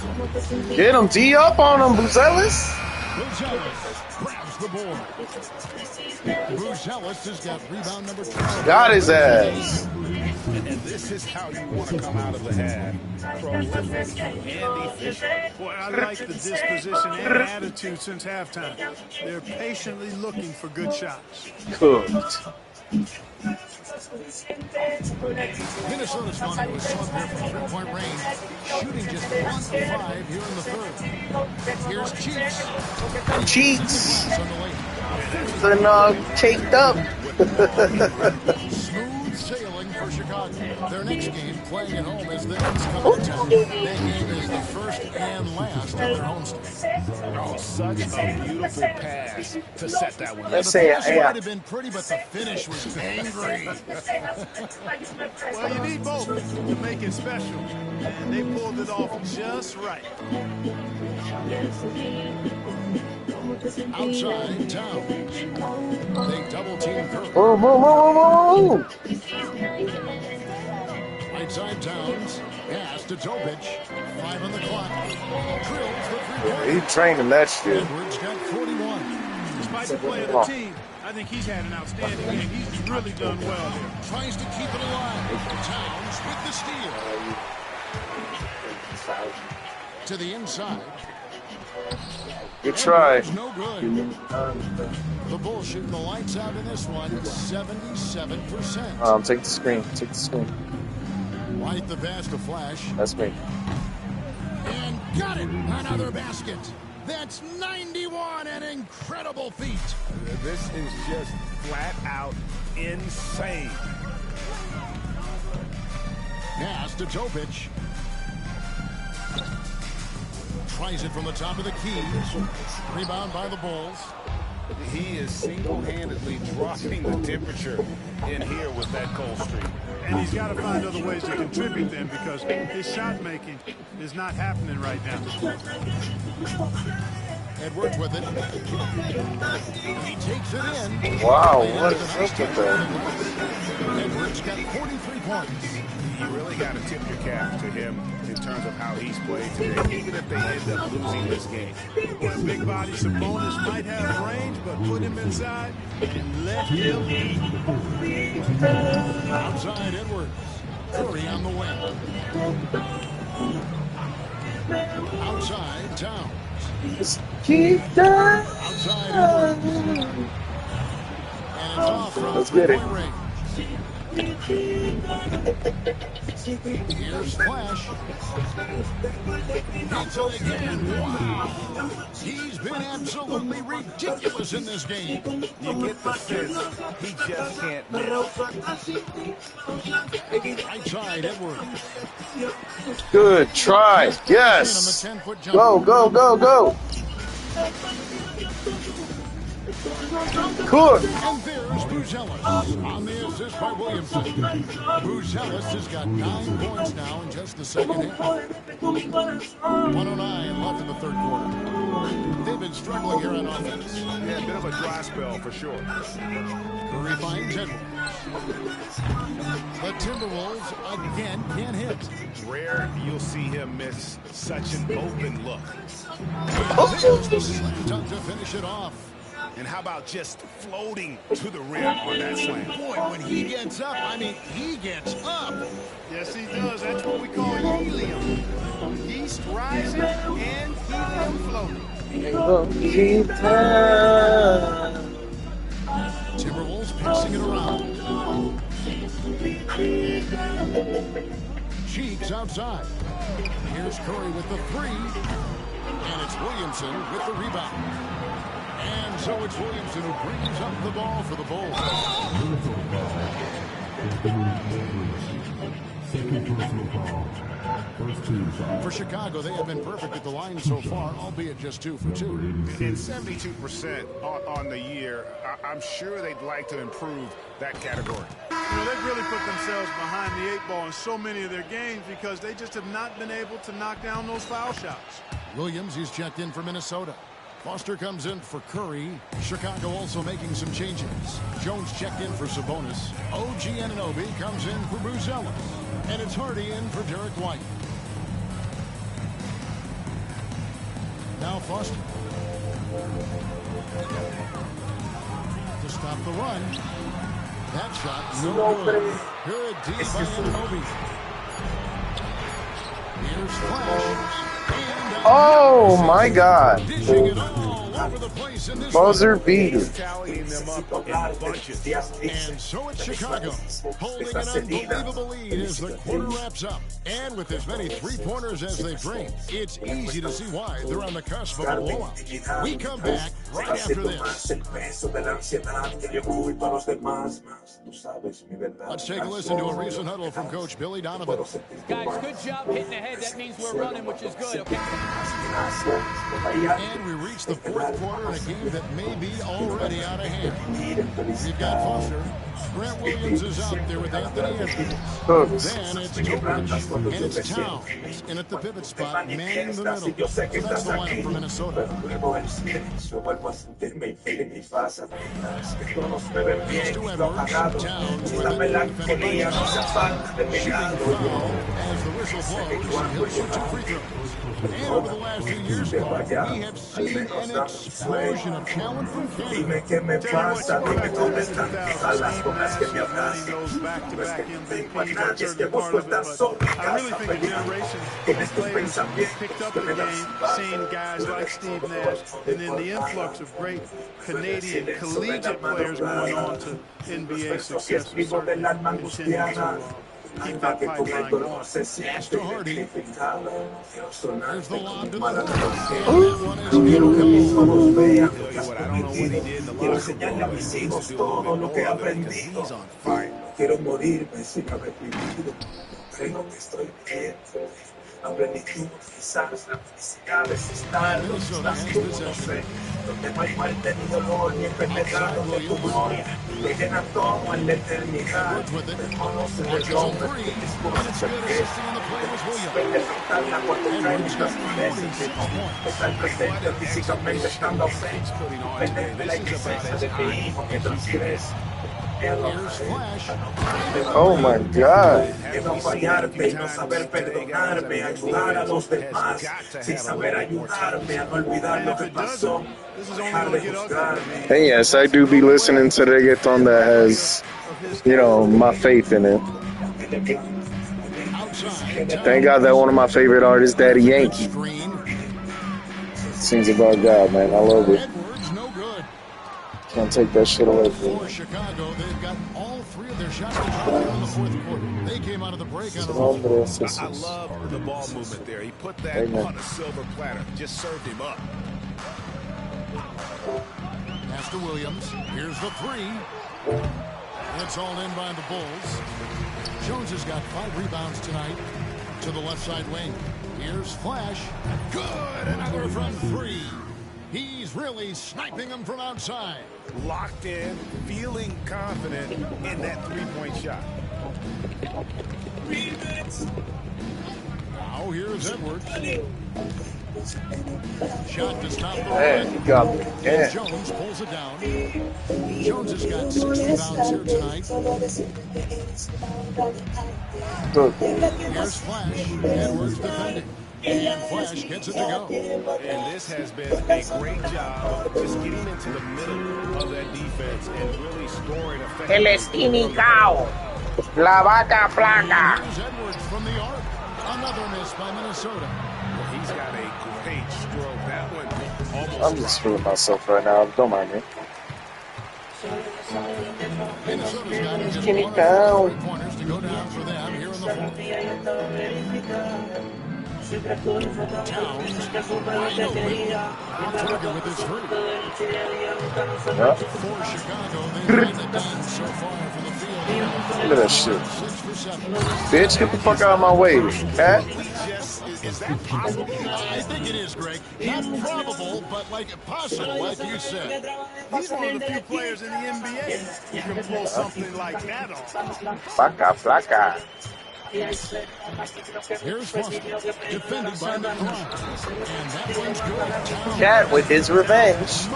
Get him. D up on him, Buzelis. Buzelis grabs the board. Buzelis has got rebound number 12. Got his ass. And this is how you want to come out of the half. Prolific and efficient. Boy, I like the disposition and attitude since halftime. They're patiently looking for good shots. Cooked. Minnesota's gone into a slump here from three-point range, shooting just 1 of 5 here in the third. Here's Cheeks. Cheeks. They're not caked up. Smooth sailing for Chicago. Their next game, playing at home, as the Knicks come to town. That game is the first and last of their homestand. Oh, such a beautiful pass to set that one. Let's say, It might have been pretty, but the finish was angry. Well, you need both to make it special, and they pulled it off just right. Outside Towns. They double-team Curry. Whoa. Right side Towns. Pass to Tobic. 5 on the clock. Drills the three-point. He training that shit. Edwards got 41. Despite the play of the team, I think he's had an outstanding game. He's really done well here. Tries to keep it alive. Towns with the steal. To the inside. Good try. No good. The Bulls shooting the lights out in this one, 77%. Take the screen. Take the screen. Right the pass to Flash. That's me. And got it. Another basket. That's 91. An incredible feat. This is just flat out insane. Pass to Topic. Tries it from the top of the key. Rebound by the Bulls. He is single-handedly dropping the temperature in here with that cold streak. And he's got to find other ways to contribute then, because his shot making is not happening right now. Edwards with it. He takes it in. Wow, what is up with that? Edwards got 43 points. You really got to tip your cap to him in terms of how he's played today, even if they end up losing this game. Well, big body Sabonis might have range, but put him inside and let him eat. Outside Edwards. Curry on the wing. Outside Towns. Just keep that. Outside Edwards. And it's off from Let's get it. three-point range. Here's Flash. Hits it again. Wow. He's been absolutely ridiculous in this game. You get the sense he just can't miss. Right side, Edwards. Good try. Yes. Go. Cook. And there's Buzelis on the assist by Williamson. Buzelis has got 9 points now in just the second half. 109 left in the third quarter. They've been struggling here on offense. Yeah, a bit of a dry spell for sure. Curry finds Edwards. The Timberwolves again can't hit. Rare you'll see him miss such an open look. And there's the slam dunk to finish it off. And how about just floating to the rim on that slam? Boy, when he gets up, I mean, he gets up. Yes, he does. That's what we call helium. Yeast rising and helium floating. Keep that. Timberwolves passing it around. Cheeks outside. Here's Curry with the 3. And it's Williamson with the rebound. And so it's Williamson who brings up the ball for the Bulls. For Chicago, they have been perfect at the line so far, albeit just 2 for 2. And 72% on the year. I'm sure they'd like to improve that category. You know, they've really put themselves behind the 8 ball in so many of their games because they just have not been able to knock down those foul shots. Williams is checked in for Minnesota. Foster comes in for Curry. Chicago also making some changes. Jones checked in for Sabonis. OG Anunoby comes in for Buzelis. And it's Hardy in for Derek White. Now Foster. To stop the run. That shot, no good. Good D by Anunoby. Here's Flash. Oh my God. Dishing it all over the place in this Buzzer one. beater. Tallying them up in bunches. And so it's Chicago, holding an unbelievable lead as the quarter wraps up. And with as many three-pointers as they bring, it's easy to see why they're on the cusp of a blowout. We come back right after this. Let's take a listen to a recent huddle from Coach Billy Donovan. Guys, good job hitting ahead. That means we're running, which is good, okay? And we reach the fourth quarter in a game that may be already out of hand. We've got Foster. Grant Williams is out there with Anthony Edwards. Then it's Topich, and it's Towns in at the pivot spot, manning the middle. So that's the lineup for Minnesota. He's to Edwards, Towns with an defending shooting foul as the whistle blows. He'll shoot 2 free throws. And over the last 2 years, we have seen an explosion of talent from Canada. Tell you what, you go back to the 2000s, Steve Nash winning those back-to-back MVP. I've heard the part of it, but I really think a generation of players picked up the game, seeing guys like Steve Nash, and then the influx of great Canadian collegiate players going on to NBA success. We certainly continue to keep that pipeline going. Pass to Hardy. There's the lob to the hoop. And that one is good. I don't know what he did in the locker room. He's on fire. Minnesota has possession. Edwards with it. Watch his own three. And it's good. Assisting on the play was Williams. Edwards got 46 points. Here's Flash. Oh my God. And yes, I do be listening to the reggaeton that has, you know, my faith in it. Thank God that one of my favorite artists, Daddy Yankee, sings about God, man. I love it. Can't take that shit away from me. For Chicago, they've got all 3 of their shots to drop here in the fourth quarter. They came out of the break on a roll. I love the ball movement there. He put that on a silver platter. Just served him up. Pass to Williams. Here's the 3. It's all in by the Bulls. Jones has got 5 rebounds tonight to the left side wing. Here's Flash. Good. Another from 3. He's really sniping them from outside. Locked in, feeling confident in that three-point shot. Now here's Edwards. Shot to stop the Man, run. he got me. Yeah. Jones pulls it down. Jones has got 6 rebounds here tonight. Good. Here's Flash. Edwards defending. And Flash gets it to go. And this has been a great job of just getting into the middle of that defense and really scoring effectively. El esquinicao. La vaca flaca. Here's Edwards from the arc. Another miss by Minnesota. Well, he's got a great stroke. That one almost. I'm just feeling myself right now. Don't mind me. Minnesota's got just 1 of 3 pointers to go down for them here in the fourth. Towns wide open. On target with his 3. For Chicago, they've gotten it done so far from the field. Look at that shit. 6 for 7. Bitch, get the fuck out of my way, cat. Is that possible? I think it is, Greg. Not probable, but like possible, like you said. He's one of the few players in the NBA who can pull something like that off. Flaca, flaca. Here's Foster, defended by McClung. And that one's good. Cat with his revenge.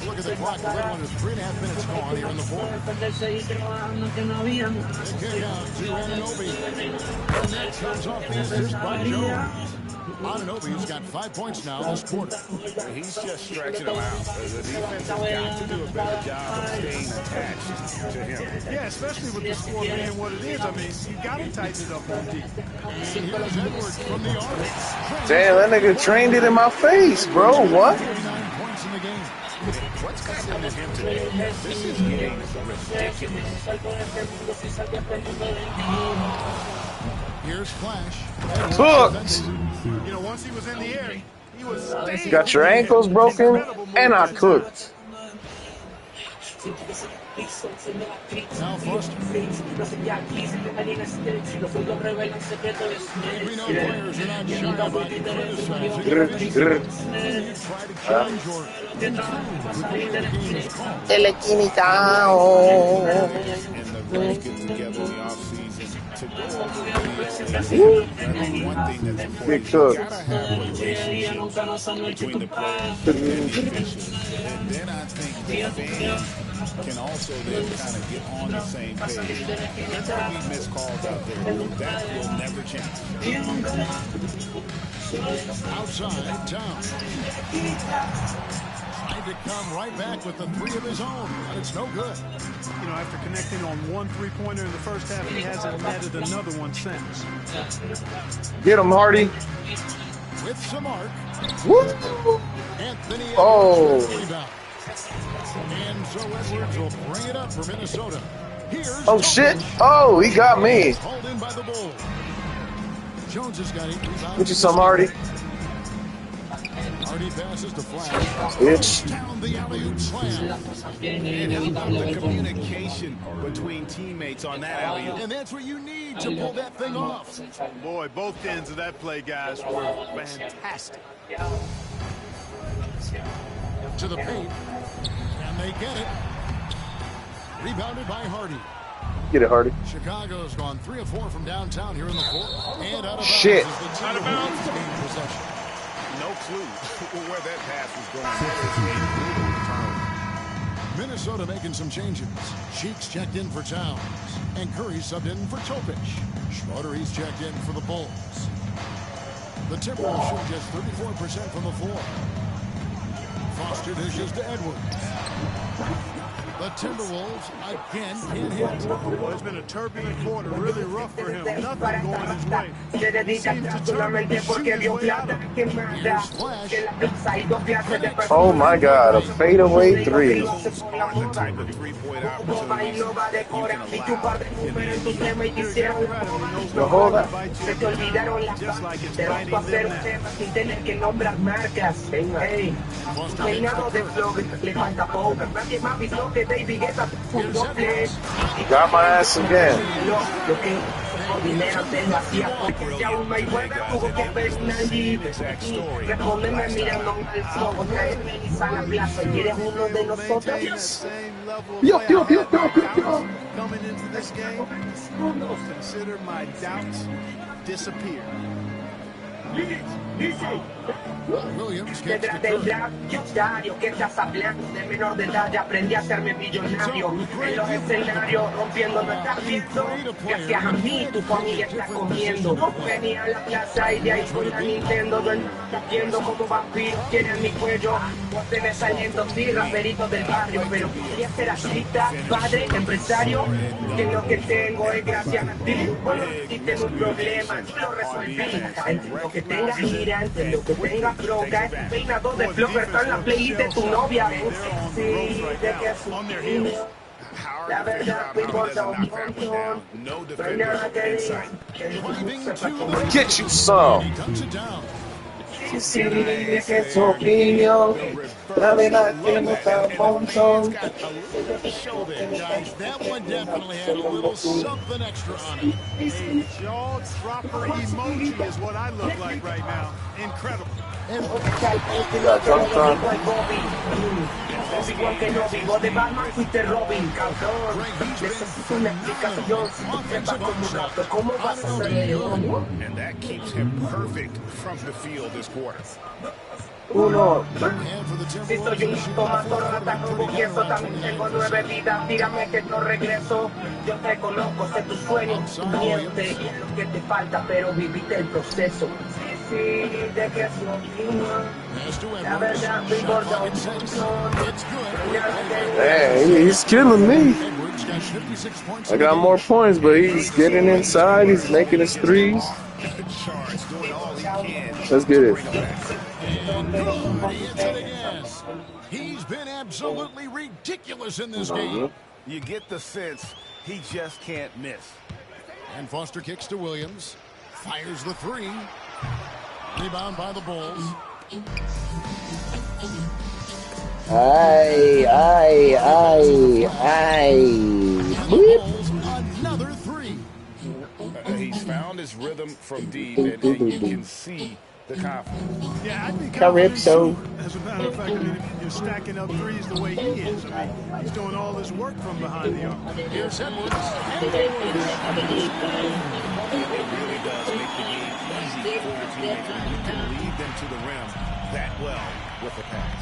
Look at the clock. The red one is 3.5 minutes gone here in the fourth. They kick out to Anunoby. And that comes off the assist by Jones. Anunoby's got 5 points now this quarter. He's just stretching him out. The defense has got to do a better job of staying attached to him. Yeah, especially with the score being what it is. I mean, you got to tighten it up on D. Here's Edwards from the arc. Damn, that nigga trained it in my face, bro. What? 39 points in the game. What's happening to him today? This is getting ridiculous. Here's Flash. Cooked. You know, once he was in the air, he was staying. Got your ankles broken, and I cooked. Now Foster. We know players are not shy about criticizing. Try to change or improve with the way the game is called. El equivocado. And the girls get together in the offseason to go over the one thing that's important. You gotta have relationships between the players and the officials. And then I think the fans can also then kind of get on the same page. There's going to be missed calls out there. That will never change. Outside, Town. Trying to come right back with the three of his own, but it's no good. You know, after connecting on one three-pointer in the first half, he hasn't netted another one since. Get him, Hardy. With some arc. Woo! Anthony Edwards Oh. with the rebound. And so Edwards will bring it up for Minnesota. Here's Oh, shit. Oh, he got me. Hauled in by the Bulls. Jones has got 8 rebounds. Get you some, Hardy. Hardy passes to Flash. Bitch. Down the alley-oop slam. And how about the communication between teammates on that alley-oop? And that's what you need to pull that thing off. Boy, both ends of that play, guys, were fantastic. To the paint. And they get it. Rebounded by Hardy. Get it, Hardy. Chicago's gone 3 of 4 from downtown here in the fourth. And out of bounds. Shit. Out of bounds. Possession. No clue where that pass was going. Minnesota making some changes. Sheeks checked in for Towns. And Curry subbed in for Topic. Schroeder, he's checked in for the Bulls. The Timberwolves shoot just 34% from the floor. Foster dishes to Edwards. The Timberwolves again can't hit. Well, it's been a turbulent quarter, really rough for him. Nothing going his way. He seems determined to shoot his way out of it. Here's Flash. Oh, my God. A fadeaway three. The type of three-point opportunities you can allow in the NBA. No, hold up. Just like it's biting them Got my ass again. Coming into this game, consider my doubts disappear. Williams gets Detrás del rap, diario que estás hablando de menor de edad, aprendí a hacerme millonario en los escenarios, rompiendo nuestras visto. Gracias a mí tu familia está comiendo. Venía a la plaza y de ahí con la Nintendo, viendo como vampiros quieren mi cuello. Vos te ves saliendo, sí, raperitos del barrio, pero quería ser artista, padre, empresario, que lo que tengo es gracias a ti. Bueno, si tengo un problema, yo lo resolví. Entre lo que tengas gira, entre lo que tengas bronca, es peinado de flor, está en la playlist de tu novia. Sí, de que es la verdad me importa un montón. No hay nada que diga. Get you some. Sí, de que es su opinión. La verdad que no está un montón. That one definitely had a little something extra on it. A jaw-dropper emoji is what I look like right now. Incredible. Igual que no vivo de Batman, fuiste Robin, cabrón. Necesito una explicación. Sepa como rato, ¿cómo vas a hacer? And that keeps him perfect from the field this quarter. Uno. Si soy un tomatorra tan nuevo y eso también tengo 9 vidas, dígame que no regreso. Yo te conozco, sé tus sueños, miente, y es lo que te falta, pero viviste el proceso. decide que es lo mío. Pass to La Edwards. verdad me Shot importa clock un at 6. montón. It's good. Man, he's killing me. Edwards got 56 points. I got more points, but he's getting inside. He's making his threes. Charge, doing all he can. Let's get it. And good. He hits it again. He's been absolutely ridiculous in this game. You get the sense he just can't miss. And Foster kicks to Williams. Fires the three. Rebound by the Bulls. Aye. Bulls, another three. He's found his rhythm from deep, and you can see the confidence. Yeah, I think Calypso. as a matter of fact, I mean, if you're stacking up threes the way he is, I mean, he's doing all this work from behind the arc. Here's Edwards. It really does make the game easy for your teammates when you can lead them to the rim that well with a pass.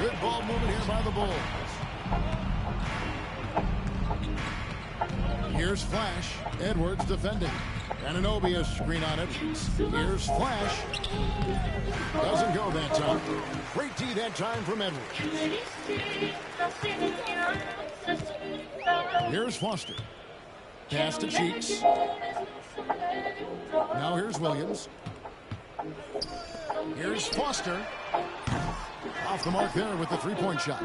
Good ball movement here by the Bulls. Here's Flash. Edwards defending. Ananobi a screen on it. Here's Flash. Doesn't go that time. Great D that time from Edwards. Here's Foster. Pass to Cheeks. Now here's Williams. Here's Foster. Off the mark there with the three-point shot.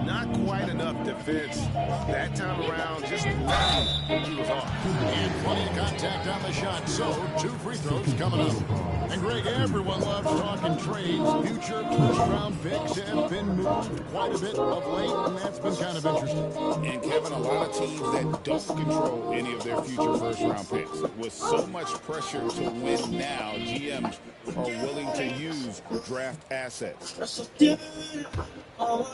Not quite enough defense. That time around, just lucky he was off. And plenty of contact on the shot. So, 2 free throws coming up. And Greg, everyone loves talking trades. Future first-round picks have been moved quite a bit of late, and that's been kind of interesting. And Kevin, a lot of teams that don't control any of their future first-round picks. With so much pressure to win now, GMs are willing to use draft assets. They throw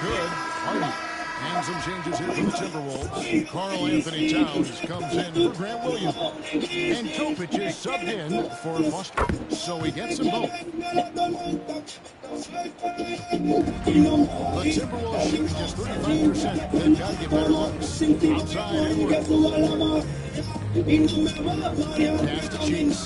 good. Hardy. And some changes here for the Timberwolves. Carl Anthony Towns comes in for Grant Williams. And Topic is subbed in for Foster. So he gets them both. The Timberwolves shooting just 35%. They've got to get better looks. Outside Edwards. Pass to Cheeks.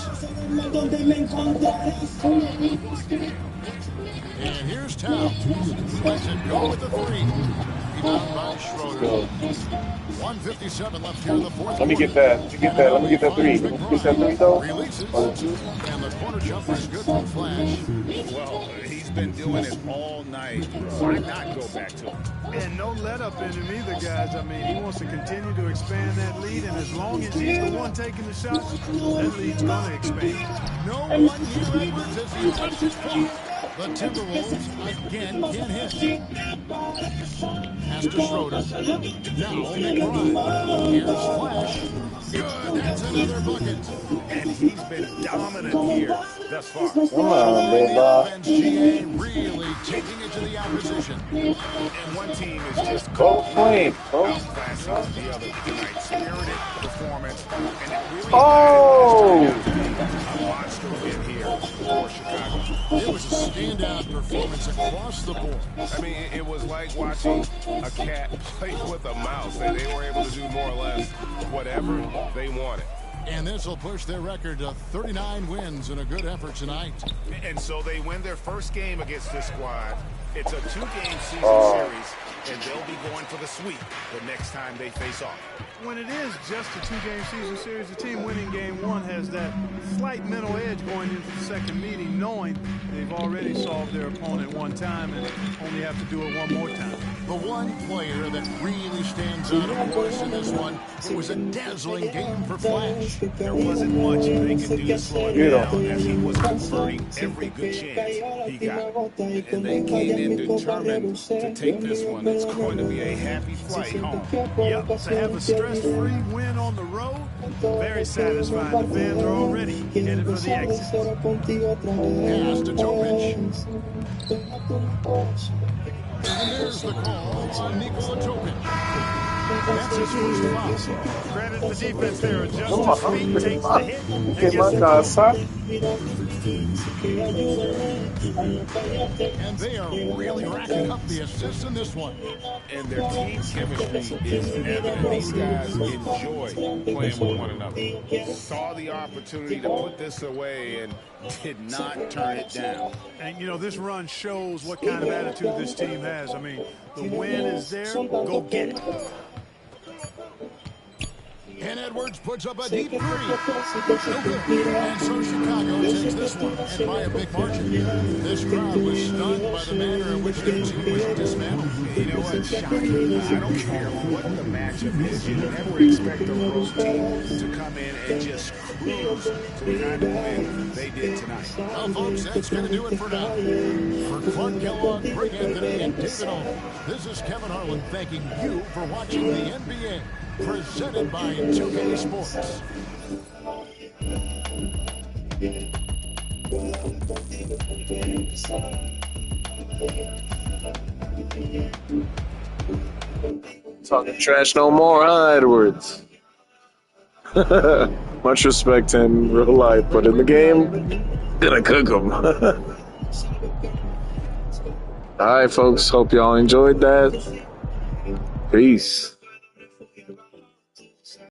And here's Towns. Lets it go with the three. Rebound by Schroeder. 1:57 left here in the fourth. Let me get that. Let me get that three. Get that three though. Releases. And the corner jumper is good from Flash. Well, he's been doing it all night. Why not go back to him? And no let up in him either, guys. I mean, he wants to continue to expand that lead, and as long as he's the one taking the shots, that lead's going to expand. No one near Edwards as he touched his foot. The Timberwolves again can't hit. Pass to Schroeder. Now McBride. Here's Flash. Good. That's another bucket. And he's been dominant here thus far. Come on, The baby. offense, GA really taking it to the opposition. And one team is just Go Flame. outclassing the other tonight. Spirited performance. And it really Oh! a monster win here for Chicago. It was a standout performance across the board. I mean, it was like watching a cat play with a mouse. They were able to do more or less whatever they wanted. And this will push their record to 39 wins in a good effort tonight. And so they win their first game against this squad. It's a 2-game season series, and they'll be going for the sweep the next time they face off. When it is just a 2-game season series, the team winning game one has that slight mental edge going into the second meeting, knowing they've already solved their opponent one time and only have to do it one more time. The one player that really stands out, of course, in this one, it was a dazzling game for Flash. There wasn't much they could do to slow him down as he was converting every good chance he got. And they came in determined to take this one. It's going to be a happy flight home. Yep, to have a stress-free win on the road, very satisfying. The fans are already headed for the exit. Pass to Topic. And there's the call on Nikola Topic. That's his first foul. Credit the defense there. Adjusts his feet, takes the hit, and Get my gets guy, son. And they are really racking up the assists in this one. And their team chemistry is evident. These guys enjoy playing with one another. Saw the opportunity to put this away and did not turn it down. And, you know, this run shows what kind of attitude this team has. I mean, the win is there. Go get it. And Edwards puts up a deep three. No good. And so Chicago takes this one, and by a big margin. This crowd was stunned by the manner in which their team was dismantled. You know what? Shocking. I don't care what the matchup is. You never expect a road team to come in and just cruise to the kind of win they did tonight. Well, folks, that's going to do it for now. For Clark Kellogg, Greg Anthony, and David Owen, this is Kevin Harlan thanking you for watching the NBA. Presented by 2K Sports. Talking trash no more, huh, Edwards? Much respect in real life, but in the game, gonna cook them. All right, folks. Hope y'all enjoyed that. Peace.